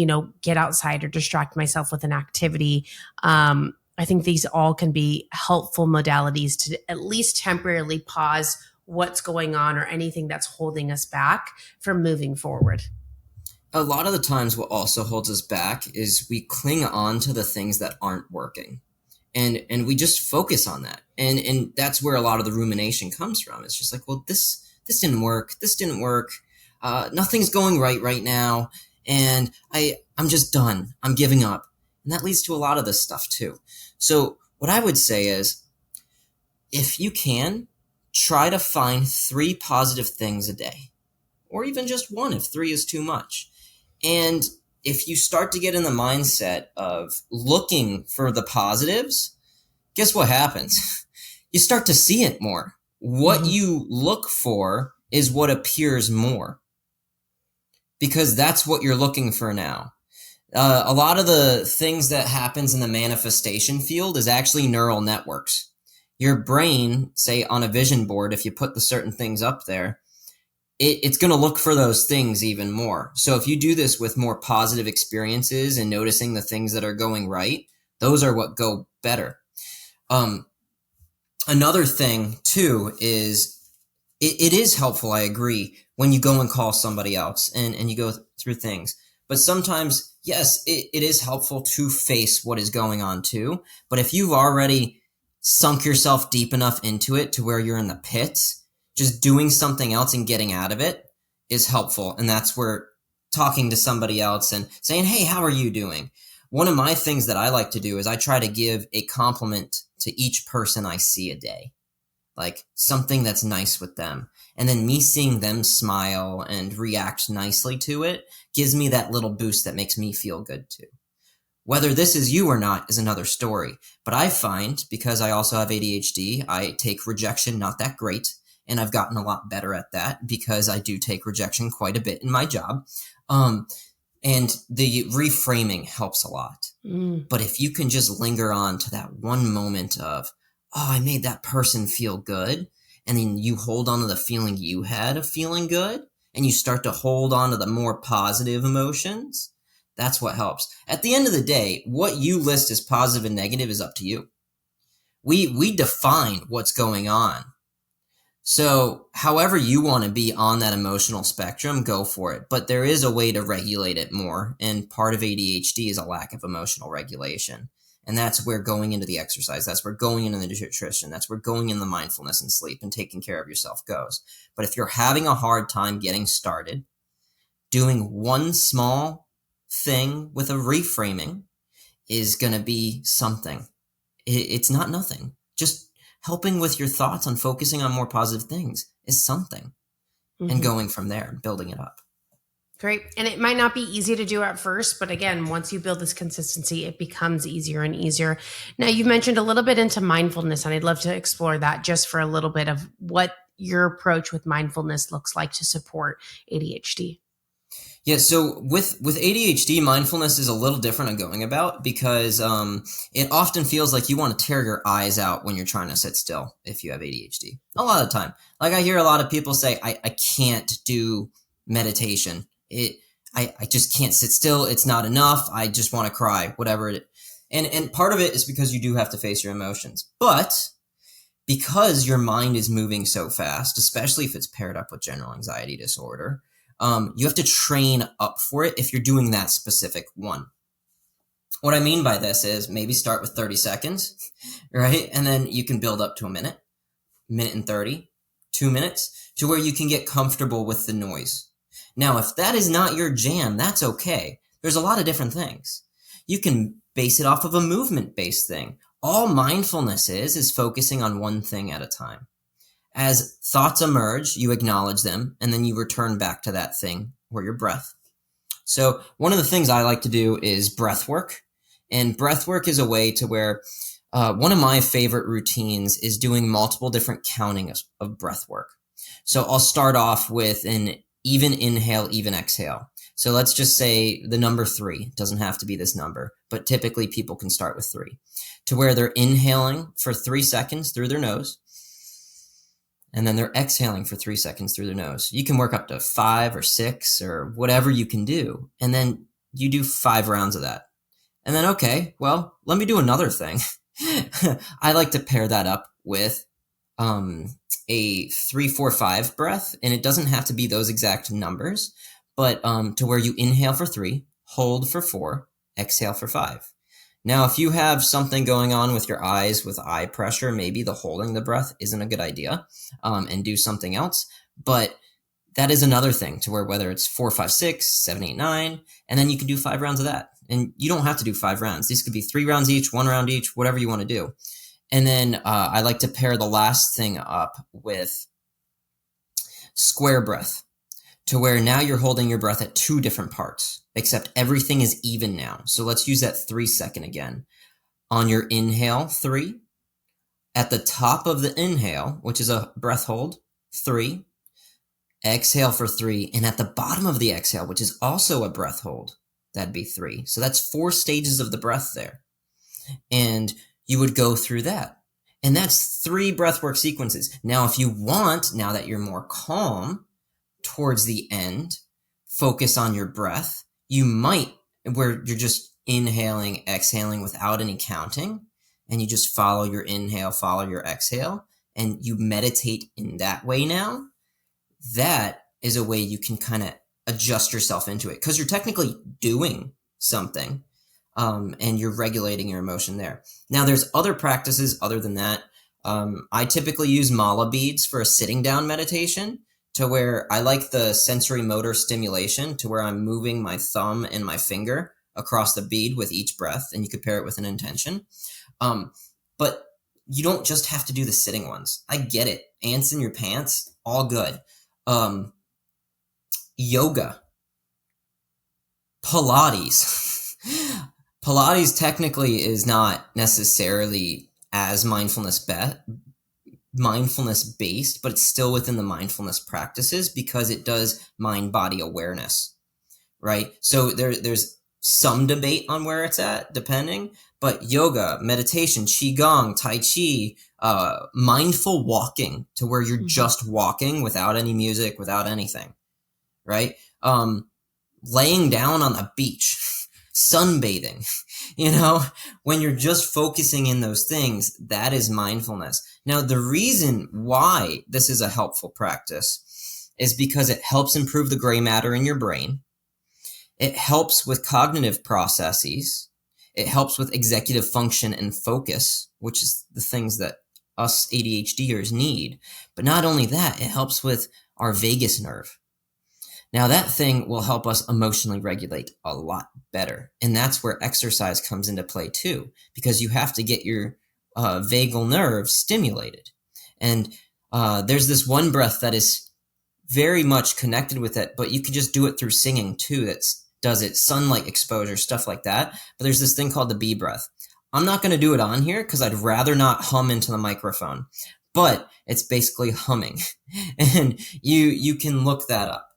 get outside or distract myself with an activity? I think these all can be helpful modalities to at least temporarily pause what's going on or anything that's holding us back from moving forward. A lot of the times what also holds us back is we cling on to the things that aren't working. And we just focus on that. And that's where a lot of the rumination comes from. It's just like, well, this didn't work. This didn't work. Nothing's going right now. And I'm just done. I'm giving up. And that leads to a lot of this stuff too. So what I would say is, if you can, try to find 3 positive things a day, or even just 1 if 3 is too much. And if you start to get in the mindset of looking for the positives, guess what happens? You start to see it more. What you look for is what appears more, because that's what you're looking for now. A lot of the things that happens in the manifestation field is actually neural networks. Your brain, say on a vision board, if you put the certain things up there, it's going to look for those things even more. So if you do this with more positive experiences and noticing the things that are going right, those are what go better. Another thing too is it is helpful, I agree, when you go and call somebody else and you go through things. But sometimes, yes, it is helpful to face what is going on too. But if you've already sunk yourself deep enough into it to where you're in the pits, just doing something else and getting out of it is helpful. And that's where talking to somebody else and saying, hey, how are you doing? One of my things that I like to do is I try to give a compliment to each person I see a day, like something that's nice with them. And then me seeing them smile and react nicely to it gives me that little boost that makes me feel good too. Whether this is you or not is another story. But I find, because I also have ADHD, I take rejection not that great. And I've gotten a lot better at that because I do take rejection quite a bit in my job. And the reframing helps a lot. But if you can just linger on to that one moment of, oh, I made that person feel good. And then you hold on to the feeling you had of feeling good. And you start to hold on to the more positive emotions. That's what helps. At the end of the day, what you list as positive and negative is up to you. We define what's going on. So however you want to be on that emotional spectrum, go for it. But there is a way to regulate it more. And part of ADHD is a lack of emotional regulation. And that's where going into the exercise, that's where going into the nutrition, that's where going into the mindfulness and sleep and taking care of yourself goes. But if you're having a hard time getting started, doing one small thing with a reframing is going to be something. It's not nothing. Just helping with your thoughts on focusing on more positive things is something. And going from there, building it up. Great. And it might not be easy to do at first, but again, once you build this consistency, it becomes easier and easier. Now, you've mentioned a little bit into mindfulness, and I'd love to explore that just for a little bit of what your approach with mindfulness looks like to support ADHD. Yeah, so with ADHD, mindfulness is a little different on going about because it often feels like you want to tear your eyes out when you're trying to sit still if you have ADHD. A lot of the time. Like I hear a lot of people say, I can't do meditation. I just can't sit still. It's not enough. I just want to cry, whatever it is. And part of it is because you do have to face your emotions. But because your mind is moving so fast, especially if it's paired up with general anxiety disorder, you have to train up for it if you're doing that specific one. What I mean by this is maybe start with 30 seconds, right? And then you can build up to a minute and 30, 2 minutes, to where you can get comfortable with the noise. Now, if that is not your jam, that's okay. There's a lot of different things. You can base it off of a movement-based thing. All mindfulness is focusing on one thing at a time. As thoughts emerge, you acknowledge them, and then you return back to that thing or your breath. So one of the things I like to do is breath work. And breath work is a way to where one of my favorite routines is doing multiple different counting of breath work. So I'll start off with an even inhale, even exhale. So let's just say the number 3. It doesn't have to be this number, but typically people can start with 3, to where they're inhaling for 3 seconds through their nose, and then they're exhaling for 3 seconds through their nose. You can work up to 5 or 6 or whatever you can do, and then you do 5 rounds of that. And then, okay, well, let me do another thing. I like to pair that up with a 3-4-5 breath, and it doesn't have to be those exact numbers, but to where you inhale for 3, hold for 4, exhale for 5. Now, if you have something going on with your eyes with eye pressure, maybe the holding the breath isn't a good idea, and do something else. But that is another thing to where whether it's 4, 5, 6, 7, 8, 9, and then you can do 5 rounds of that. And you don't have to do 5 rounds. These could be 3 rounds each, 1 round each, whatever you want to do. And then I like to pair the last thing up with square breath, to where now you're holding your breath at 2 different parts, except everything is even now. So let's use that 3 second again. On your inhale, 3. At the top of the inhale, which is a breath hold, 3. Exhale for 3. And at the bottom of the exhale, which is also a breath hold, that'd be 3. So that's 4 stages of the breath there. And you would go through that. And that's 3 breathwork sequences. Now, if you want, now that you're more calm, towards the end, focus on your breath. You might, where you're just inhaling, exhaling without any counting, and you just follow your inhale, follow your exhale, and you meditate in that way now. That is a way you can kind of adjust yourself into it, because you're technically doing something, and you're regulating your emotion there. Now, there's other practices other than that. I typically use mala beads for a sitting down meditation, to where I like the sensory motor stimulation, to where I'm moving my thumb and my finger across the bead with each breath, and you could pair it with an intention. But you don't just have to do the sitting ones. I get it. Ants in your pants, all good. Yoga, Pilates. Pilates technically is not necessarily as mindfulness based, but it's still within the mindfulness practices because it does mind-body awareness, right? So there's some debate on where it's at, depending, but yoga, meditation, qigong, tai chi, mindful walking, to where you're just walking without any music, without anything, right? Laying down on the beach, sunbathing, when you're just focusing in those things, that is mindfulness. Now, the reason why this is a helpful practice is because it helps improve the gray matter in your brain. It helps with cognitive processes. It helps with executive function and focus, which is the things that us ADHDers need. But not only that, it helps with our vagus nerve. Now, that thing will help us emotionally regulate a lot better. And that's where exercise comes into play too, because you have to get your vagal nerve stimulated. And there's this one breath that is very much connected with it, but you can just do it through singing too. That does it, sunlight exposure, stuff like that. But there's this thing called the bee breath. I'm not going to do it on here because I'd rather not hum into the microphone, but it's basically humming. And you can look that up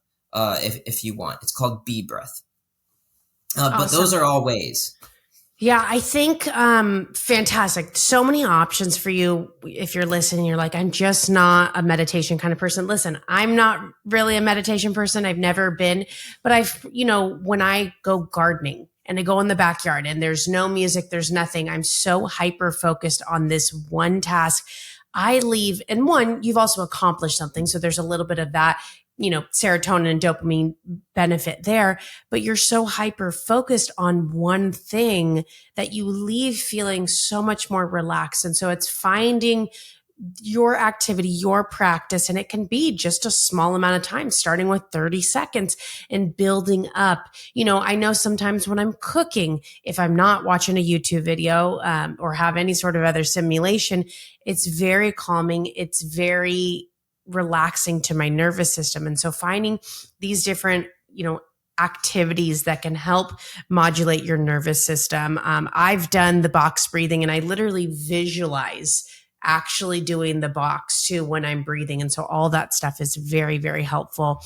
if you want. It's called bee breath. But those are all ways. Yeah, I think fantastic. So many options for you. If you're listening, you're like, I'm just not a meditation kind of person. Listen, I'm not really a meditation person. I've never been, but when I go gardening and I go in the backyard and there's no music, there's nothing, I'm so hyper focused on this one task. I leave, and one, you've also accomplished something. So there's a little bit of that, serotonin and dopamine benefit there, but you're so hyper focused on one thing that you leave feeling so much more relaxed. And so it's finding your activity, your practice, and it can be just a small amount of time, starting with 30 seconds and building up. I know sometimes when I'm cooking, if I'm not watching a YouTube video or have any sort of other simulation, it's very calming. It's very relaxing to my nervous system. And so finding these different, activities that can help modulate your nervous system. I've done the box breathing, and I literally visualize actually doing the box too when I'm breathing. And so all that stuff is very, very helpful.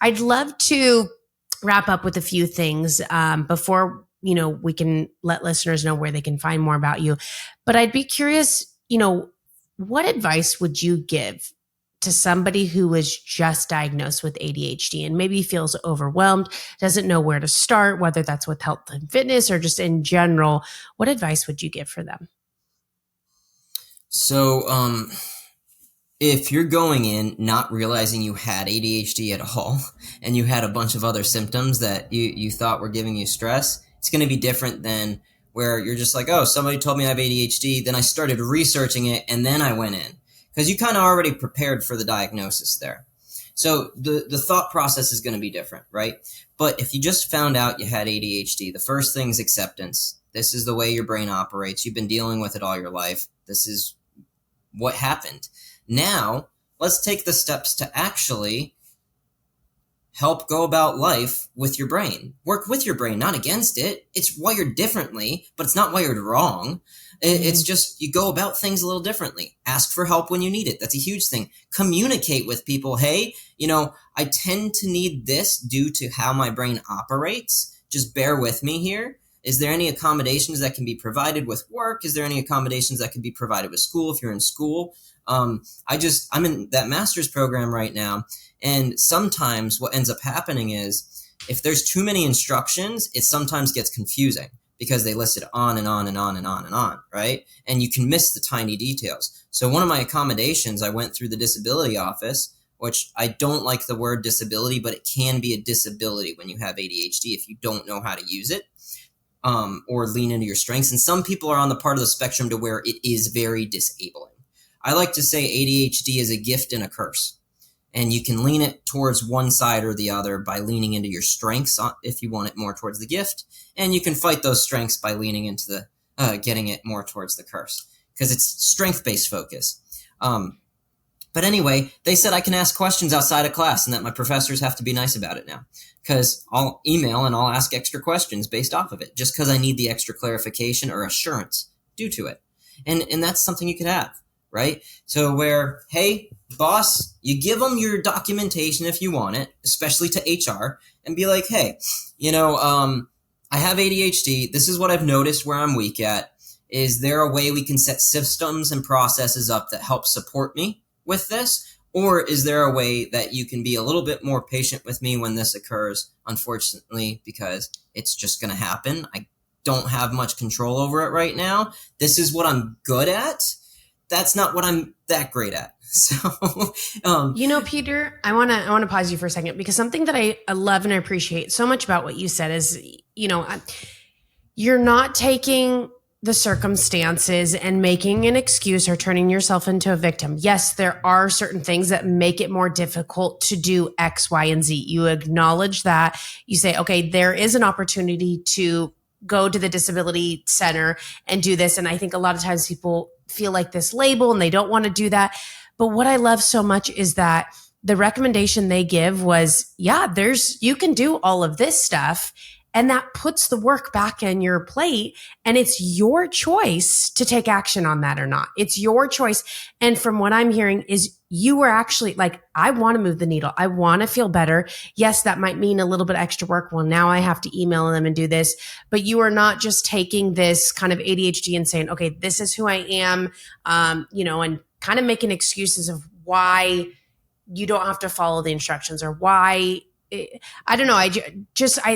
I'd love to wrap up with a few things before, we can let listeners know where they can find more about you. But I'd be curious, what advice would you give to somebody who is just diagnosed with ADHD and maybe feels overwhelmed, doesn't know where to start, whether that's with health and fitness or just in general? What advice would you give for them? So, if you're going in not realizing you had ADHD at all, and you had a bunch of other symptoms that you thought were giving you stress, it's going to be different than where you're just like, oh, somebody told me I have ADHD, then I started researching it, and then I went in. Because you kind of already prepared for the diagnosis there. So the thought process is going to be different, right? But if you just found out you had ADHD, the first thing is acceptance. This is the way your brain operates. You've been dealing with it all your life. This is what happened. Now, let's take the steps to actually help go about life with your brain. Work with your brain, not against it. It's wired differently, but it's not wired wrong. It's just you go about things a little differently. Ask for help when you need it. That's a huge thing. Communicate with people. Hey, I tend to need this due to how my brain operates. Just bear with me here. Is there any accommodations that can be provided with work? Is there any accommodations that can be provided with school if you're in school? I'm in that master's program right now. And sometimes what ends up happening is if there's too many instructions, it sometimes gets confusing because they list it on and on and on and on and on, right? And you can miss the tiny details. So one of my accommodations, I went through the disability office, which I don't like the word disability, but it can be a disability when you have ADHD if you don't know how to use it or lean into your strengths. And some people are on the part of the spectrum to where it is very disabling. I like to say ADHD is a gift and a curse. And you can lean it towards one side or the other by leaning into your strengths if you want it more towards the gift. And you can fight those strengths by leaning into the getting it more towards the curse because it's strength-based focus. But anyway, they said I can ask questions outside of class and that my professors have to be nice about it now because I'll email and I'll ask extra questions based off of it just because I need the extra clarification or assurance due to it. And that's something you could have. Right? So where, hey, boss, you give them your documentation if you want it, especially to HR, and be like, hey, I have ADHD. This is what I've noticed where I'm weak at. Is there a way we can set systems and processes up that help support me with this? Or is there a way that you can be a little bit more patient with me when this occurs, unfortunately, because it's just going to happen. I don't have much control over it right now. This is what I'm good at. That's not what I'm that great at. So, Peter, I want to pause you for a second, because something that I love and I appreciate so much about what you said is, you're not taking the circumstances and making an excuse or turning yourself into a victim. Yes, there are certain things that make it more difficult to do X, Y, and Z. You acknowledge that. You say, okay, there is an opportunity to go to the disability center and do this. And I think a lot of times people feel like this label and they don't want to do that. But what I love so much is that the recommendation they give was, you can do all of this stuff. And that puts the work back in your plate, and it's your choice to take action on that or not. It's your choice. And from what I'm hearing is you were actually like, I want to move the needle. I want to feel better. Yes, that might mean a little bit extra work. Well, now I have to email them and do this, but you are not just taking this kind of ADHD and saying, okay, this is who I am, and kind of making excuses of why you don't have to follow the instructions or why. I don't know.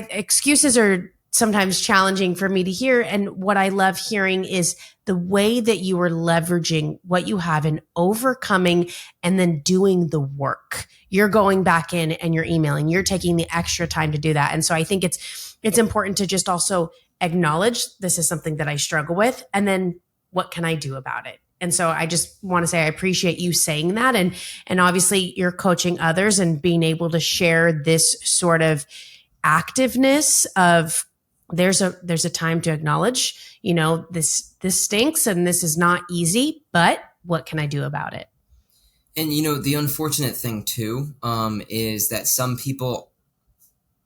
Excuses are sometimes challenging for me to hear. And what I love hearing is the way that you are leveraging what you have and overcoming and then doing the work. You're going back in and you're emailing, you're taking the extra time to do that. And so I think it's important to just also acknowledge this is something that I struggle with. And then what can I do about it? And so I just want to say I appreciate you saying that. And obviously you're coaching others and being able to share this sort of activeness of there's a time to acknowledge, this stinks and this is not easy, but what can I do about it? And, the unfortunate thing too, is that some people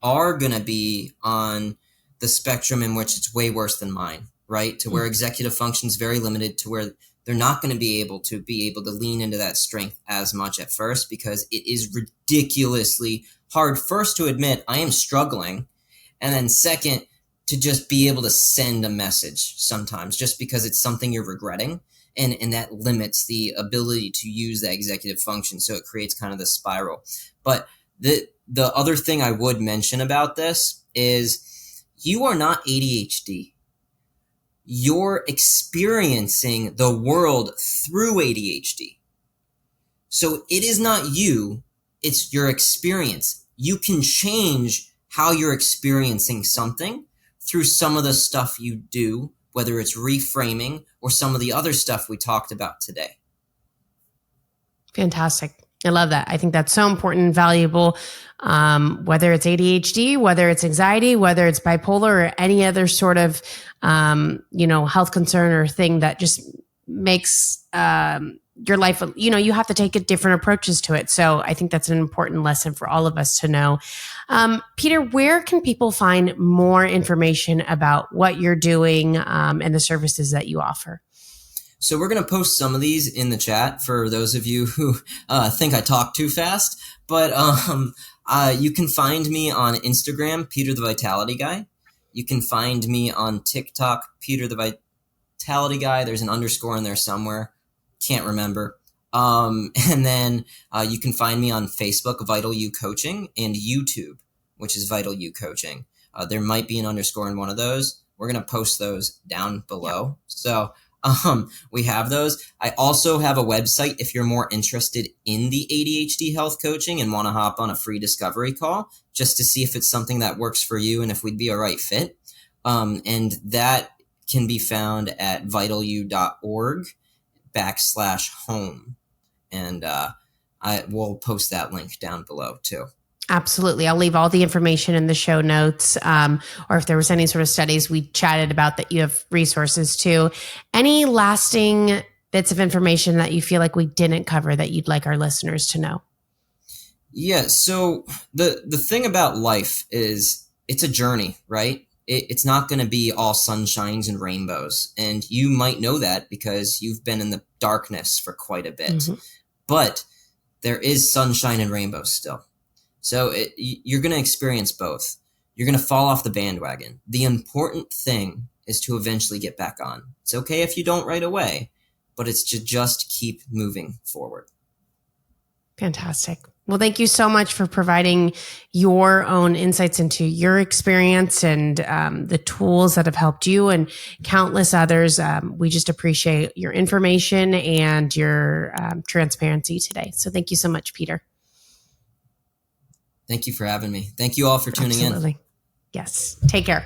are going to be on the spectrum in which it's way worse than mine, right? To where executive function is very limited, to where they're not going to be able to lean into that strength as much at first, because it is ridiculously hard, first, to admit I am struggling, and then second, to just be able to send a message sometimes, just because it's something you're regretting, and that limits the ability to use that executive function. So it creates kind of the spiral. But the other thing I would mention about this is you are not ADHD. You're experiencing the world through ADHD. So it is not you, it's your experience. You can change how you're experiencing something through some of the stuff you do, whether it's reframing or some of the other stuff we talked about today. Fantastic. I love that. I think that's so important and valuable, whether it's ADHD, whether it's anxiety, whether it's bipolar or any other sort of, health concern or thing that just makes your life, you have to take different approaches to it. So I think that's an important lesson for all of us to know. Peter, where can people find more information about what you're doing and the services that you offer? So we're going to post some of these in the chat for those of you who think I talk too fast. But you can find me on Instagram, Peter the Vitality Guy. You can find me on TikTok, Peter the Vitality Guy. There's an underscore in there somewhere. Can't remember. And then you can find me on Facebook, Vital You Coaching, and YouTube, which is Vital You Coaching. There might be an underscore in one of those. We're going to post those down below. So we have those. I also have a website if you're more interested in the ADHD health coaching and want to hop on a free discovery call just to see if it's something that works for you and if we'd be a right fit. And that can be found at vitalu.org/home. And I will post that link down below too. Absolutely. I'll leave all the information in the show notes, or if there was any sort of studies we chatted about that you have resources to. Any lasting bits of information that you feel like we didn't cover that you'd like our listeners to know? Yeah. So the thing about life is it's a journey, right? It's not going to be all sunshines and rainbows. And you might know that because you've been in the darkness for quite a bit. Mm-hmm. But there is sunshine and rainbows still. So you're going to experience both. You're going to fall off the bandwagon. The important thing is to eventually get back on. It's okay if you don't right away, but it's to just keep moving forward. Fantastic. Well, thank you so much for providing your own insights into your experience and the tools that have helped you and countless others. We just appreciate your information and your transparency today. So thank you so much, Peter. Thank you for having me. Thank you all for tuning in. Absolutely. Yes. Take care.